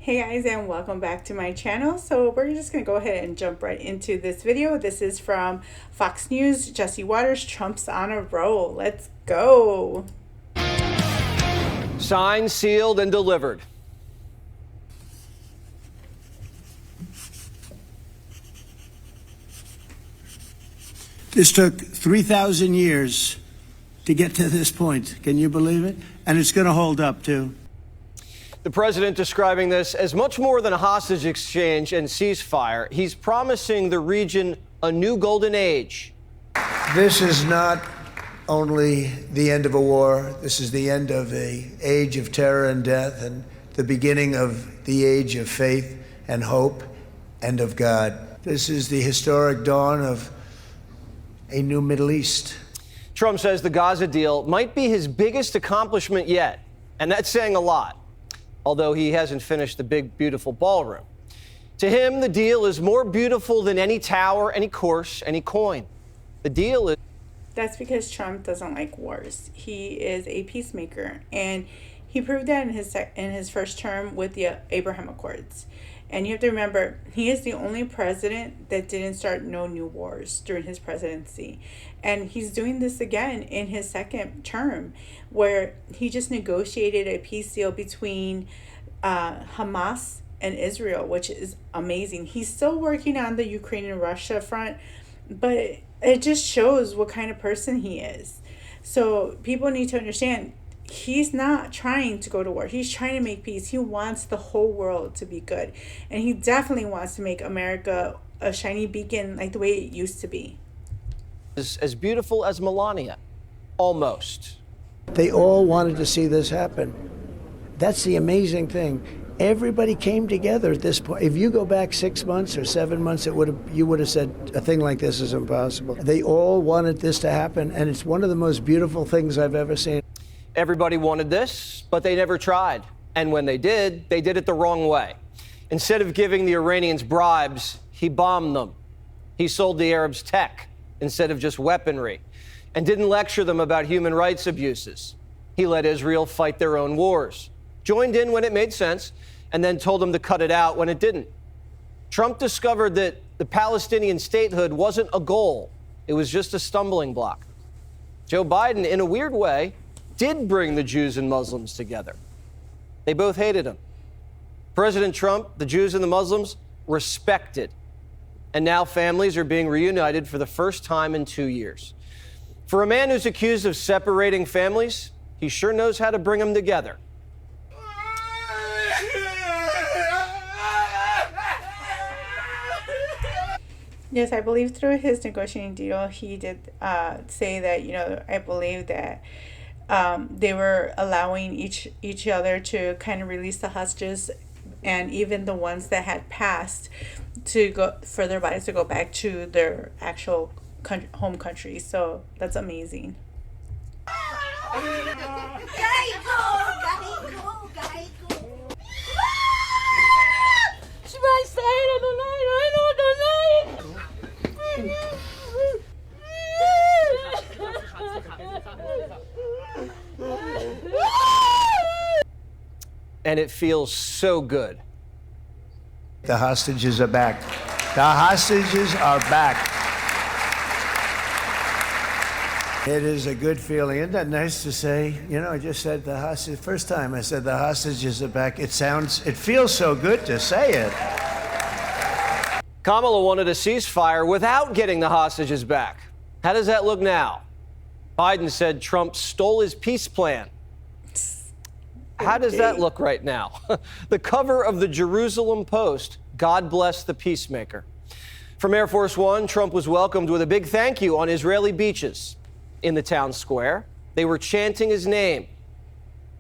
Hey guys, and welcome back to my channel. So we're just going to go ahead and jump right into this video. This is from Fox News. Jesse Watters, Trump's on a roll. Let's go. Signed, sealed, and delivered. This took 3,000 years to get to this point. Can you believe it? And it's going to hold up, too. The president describing this as much more than a hostage exchange and ceasefire. He's promising the region a new golden age. This is not only the end of a war. This is the end of an age of terror and death and the beginning of the age of faith and hope and of God. This is the historic dawn of a new Middle East. Trump says the Gaza deal might be his biggest accomplishment yet, and that's saying a lot, although he hasn't finished the big, beautiful ballroom. To him, the deal is more beautiful than any tower, any course, any coin. The deal is... That's because Trump doesn't like wars. He is a peacemaker, and he proved that in his first term with the Abraham Accords. And you have to remember, he is the only president that didn't start no new wars during his presidency. And he's doing this again in his second term, where he just negotiated a peace deal between Hamas and Israel, which is amazing. He's still working on the Ukraine and Russia front, but it just shows what kind of person he is. So people need to understand, he's not trying to go to war. He's trying to make peace. He wants the whole world to be good. And he definitely wants to make America a shiny beacon like the way it used to be. as beautiful as Melania. Almost. They all wanted to see this happen. That's the amazing thing. Everybody came together at this point. If you go back 6 months or 7 months, you would have said a thing like this is impossible. They all wanted this to happen, and it's one of the most beautiful things I've ever seen. Everybody wanted this, but they never tried. And when they did it the wrong way. Instead of giving the Iranians bribes, he bombed them. He sold the Arabs tech instead of just weaponry, and didn't lecture them about human rights abuses. He let Israel fight their own wars, joined in when it made sense, and then told them to cut it out when it didn't. Trump discovered that the Palestinian statehood wasn't a goal. It was just a stumbling block. Joe Biden, in a weird way, did bring the Jews and Muslims together. They both hated him. President Trump, the Jews and the Muslims, respected. And now families are being reunited for the first time in 2 years. For a man who's accused of separating families, he sure knows how to bring them together. Yes, I believe through his negotiating deal, he did say that, I believe that they were allowing each other to kind of release the hostages, and even the ones that had passed to go for their bodies to go back to their actual home country. So that's amazing. And it feels so good. The hostages are back. The hostages are back. It is a good feeling. Isn't that nice to say? I just said the hostage. First time I said the hostages are back. It feels so good to say it. Kamala wanted a ceasefire without getting the hostages back. How does that look now? Biden said Trump stole his peace plan. How does that look right now? The cover of the Jerusalem Post, God bless the peacemaker. From Air Force One, Trump was welcomed with a big thank you on Israeli beaches. In the town square, they were chanting his name.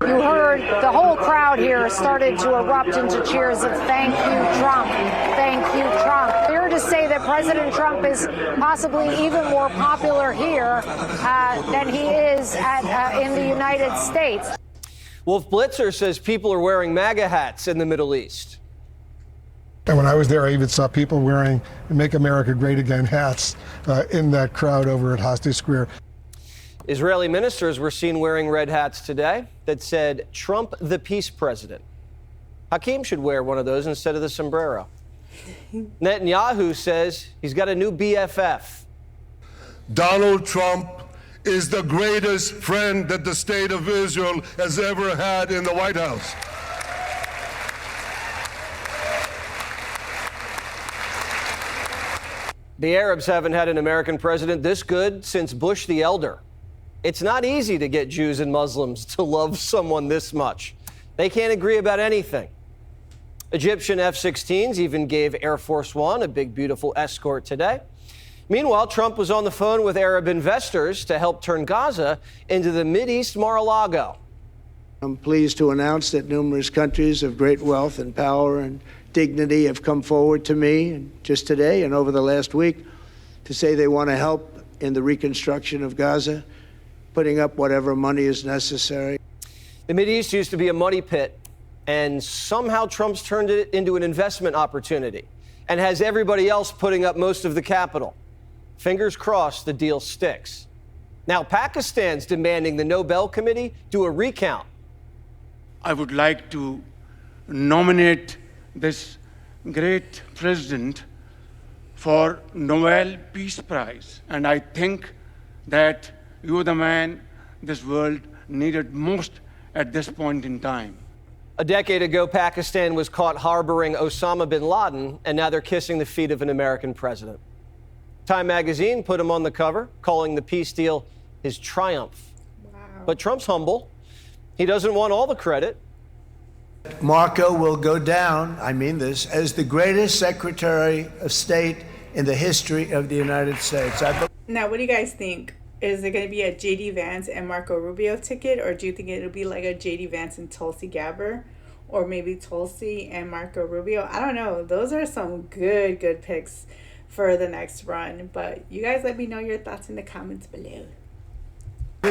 You heard the whole crowd here started to erupt into cheers of thank you, Trump, thank you, Trump. Fair to say that President Trump is possibly even more popular here than he is in the United States. Wolf Blitzer says people are wearing MAGA hats in the Middle East. And when I was there, I even saw people wearing Make America Great Again hats in that crowd over at Hostage Square. Israeli ministers were seen wearing red hats today that said, Trump the peace president. Hakeem should wear one of those instead of the sombrero. Netanyahu says he's got a new BFF. Donald Trump is the greatest friend that the state of Israel has ever had in the White House. The Arabs haven't had an American president this good since Bush the Elder. It's not easy to get Jews and Muslims to love someone this much. They can't agree about anything. Egyptian F-16s even gave Air Force One a big, beautiful escort today. Meanwhile, Trump was on the phone with Arab investors to help turn Gaza into the Mideast Mar-a-Lago. I'm pleased to announce that numerous countries of great wealth and power and dignity have come forward to me and just today and over the last week to say they want to help in the reconstruction of Gaza, putting up whatever money is necessary. The Mideast used to be a money pit, and somehow Trump's turned it into an investment opportunity and has everybody else putting up most of the capital. Fingers crossed the deal sticks. Now, Pakistan's demanding the Nobel Committee do a recount. I would like to nominate this great president for Nobel Peace Prize. And I think that you're the man this world needed most at this point in time. A decade ago, Pakistan was caught harboring Osama bin Laden, and now they're kissing the feet of an American president. Time magazine put him on the cover, calling the peace deal his triumph. Wow. But Trump's humble. He doesn't want all the credit. Marco will go down, I mean this, as the greatest Secretary of State in the history of the United States. Now, what do you guys think? Is it going to be a J.D. Vance and Marco Rubio ticket, or do you think it'll be like a J.D. Vance and Tulsi Gabbard, or maybe Tulsi and Marco Rubio? I don't know. Those are some good picks for the next run. But you guys let me know your thoughts in the comments below. I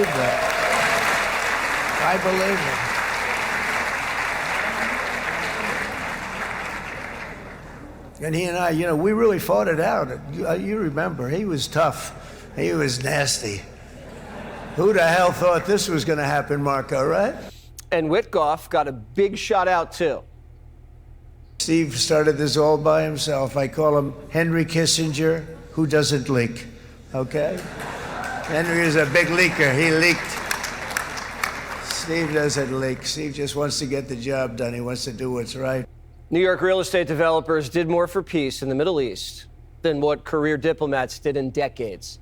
believe it. And he and I, we really fought it out. You remember, he was tough. He was nasty. Who the hell thought this was going to happen, Marco, right? And Witkoff got a big shot out, too. Steve started this all by himself. I call him Henry Kissinger, who doesn't leak, okay? Henry is a big leaker. He leaked. Steve doesn't leak. Steve just wants to get the job done. He wants to do what's right. New York real estate developers did more for peace in the Middle East than what career diplomats did in decades.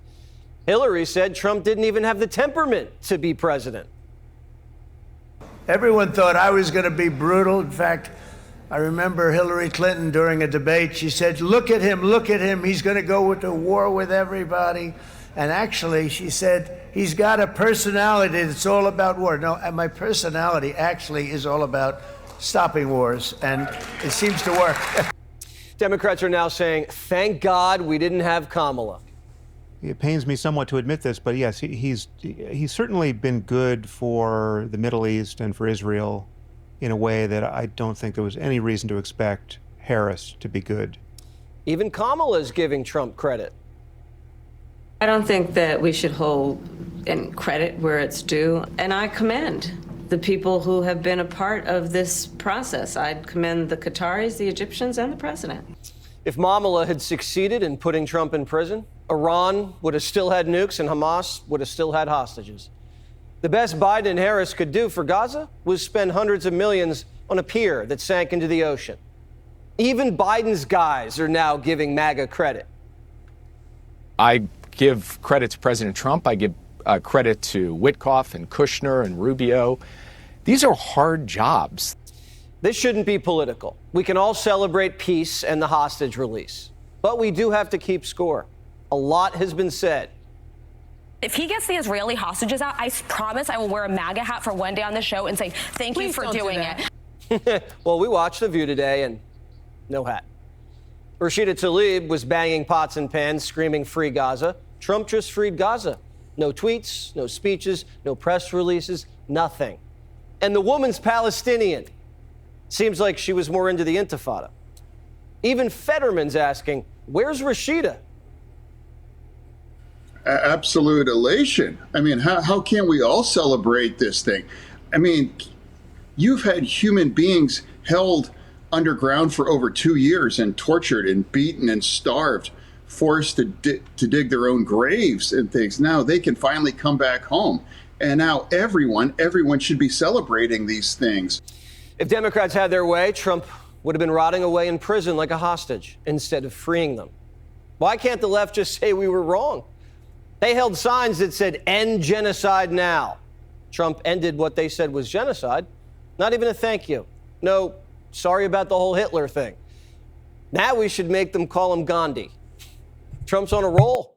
Hillary said Trump didn't even have the temperament to be president. Everyone thought I was going to be brutal. In fact, I remember Hillary Clinton during a debate, she said, look at him, he's going to go to war with everybody. And actually, she said, he's got a personality that's all about war. No, and my personality actually is all about stopping wars, and it seems to work. Democrats are now saying, thank God we didn't have Kamala. It pains me somewhat to admit this, but yes, he's certainly been good for the Middle East and for Israel in a way that I don't think there was any reason to expect Harris to be good. Even Kamala's giving Trump credit. I don't think that we should hold any credit where it's due, and I commend the people who have been a part of this process. I'd commend the Qataris, the Egyptians, and the president. If Kamala had succeeded in putting Trump in prison, Iran would have still had nukes and Hamas would have still had hostages. The best Biden and Harris could do for Gaza was spend hundreds of millions on a pier that sank into the ocean. Even Biden's guys are now giving MAGA credit. I give credit to President Trump. I give credit to Witkoff and Kushner and Rubio. These are hard jobs. This shouldn't be political. We can all celebrate peace and the hostage release, but we do have to keep score. A lot has been said. If he gets the Israeli hostages out, I promise I will wear a MAGA hat for one day on the show and say, thank you for doing it. Well, we watched The View today and no hat. Rashida Tlaib was banging pots and pans, screaming free Gaza. Trump just freed Gaza. No tweets, no speeches, no press releases, nothing. And the woman's Palestinian. Seems like she was more into the Intifada. Even Fetterman's asking, where's Rashida? Absolute elation. I mean, how can't we all celebrate this thing? I mean, you've had human beings held underground for over 2 years and tortured and beaten and starved, forced to dig their own graves and things. Now they can finally come back home. And now everyone should be celebrating these things. If Democrats had their way, Trump would have been rotting away in prison like a hostage instead of freeing them. Why can't the left just say we were wrong? They held signs that said, "End genocide now." Trump ended what they said was genocide. Not even a thank you. No, sorry about the whole Hitler thing. Now we should make them call him Gandhi. Trump's on a roll,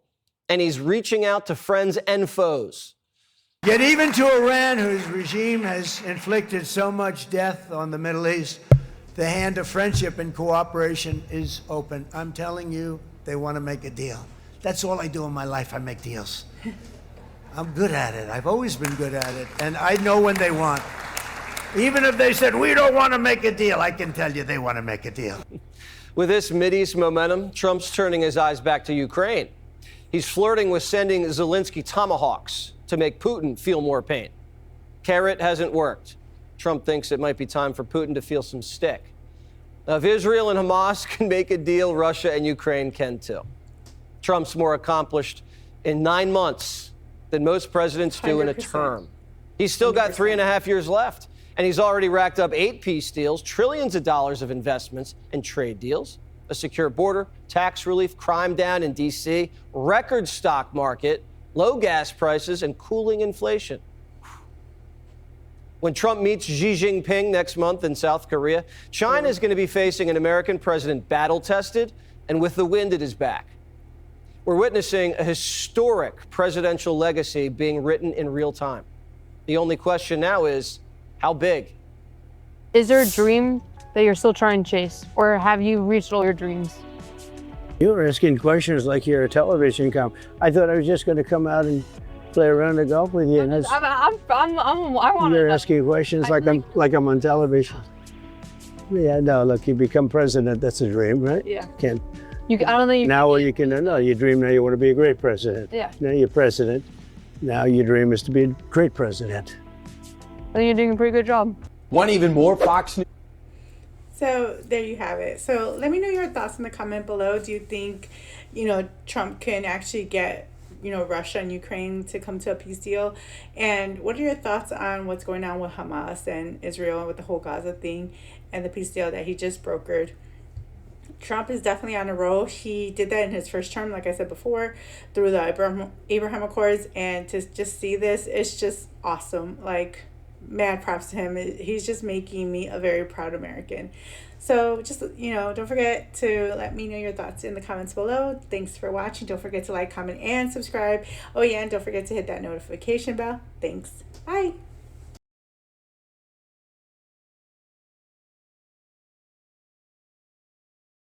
and he's reaching out to friends and foes. Yet even to Iran, whose regime has inflicted so much death on the Middle East, the hand of friendship and cooperation is open. I'm telling you, they want to make a deal. That's all I do in my life. I make deals. I'm good at it. I've always been good at it. And I know when they want. Even if they said, we don't want to make a deal, I can tell you they want to make a deal. With this Mideast momentum, Trump's turning his eyes back to Ukraine. He's flirting with sending Zelensky tomahawks to make Putin feel more pain. Carrot hasn't worked. Trump thinks it might be time for Putin to feel some stick. Now, if Israel and Hamas can make a deal, Russia and Ukraine can too. Trump's more accomplished in 9 months than most presidents do in a term. He's still got 3.5 years left, and he's already racked up 8 peace deals, trillions of dollars of investments and trade deals, a secure border, tax relief, crime down in D.C., record stock market, low gas prices, and cooling inflation. When Trump meets Xi Jinping next month in South Korea, China is going to be facing an American president battle-tested and with the wind at his back. We're witnessing a historic presidential legacy being written in real time. The only question now is, how big? Is there a dream that you're still trying to chase, or have you reached all your dreams? You were asking questions like you're a television com. I thought I was just going to come out and play around the golf with you. And that's, I want you're asking questions like I'm on television. Yeah, no, look, you become president. That's a dream, right? Yeah. Can't. I don't think you now you can. No, you dream now you want to be a great president. Yeah. Now you're president. Now your dream is to be a great president. I think you're doing a pretty good job. One even more Fox News. So there you have it. So let me know your thoughts in the comment below. Do you think, Trump can actually get, Russia and Ukraine to come to a peace deal? And what are your thoughts on what's going on with Hamas and Israel with the whole Gaza thing and the peace deal that he just brokered? Trump is definitely on a roll. He did that in his first term, like I said before, through the Abraham Accords. And to just see this, it's just awesome. Like, mad props to him. He's just making me a very proud American. So just, don't forget to let me know your thoughts in the comments below. Thanks for watching. Don't forget to like, comment, and subscribe. Oh yeah, and don't forget to hit that notification bell. Thanks. Bye.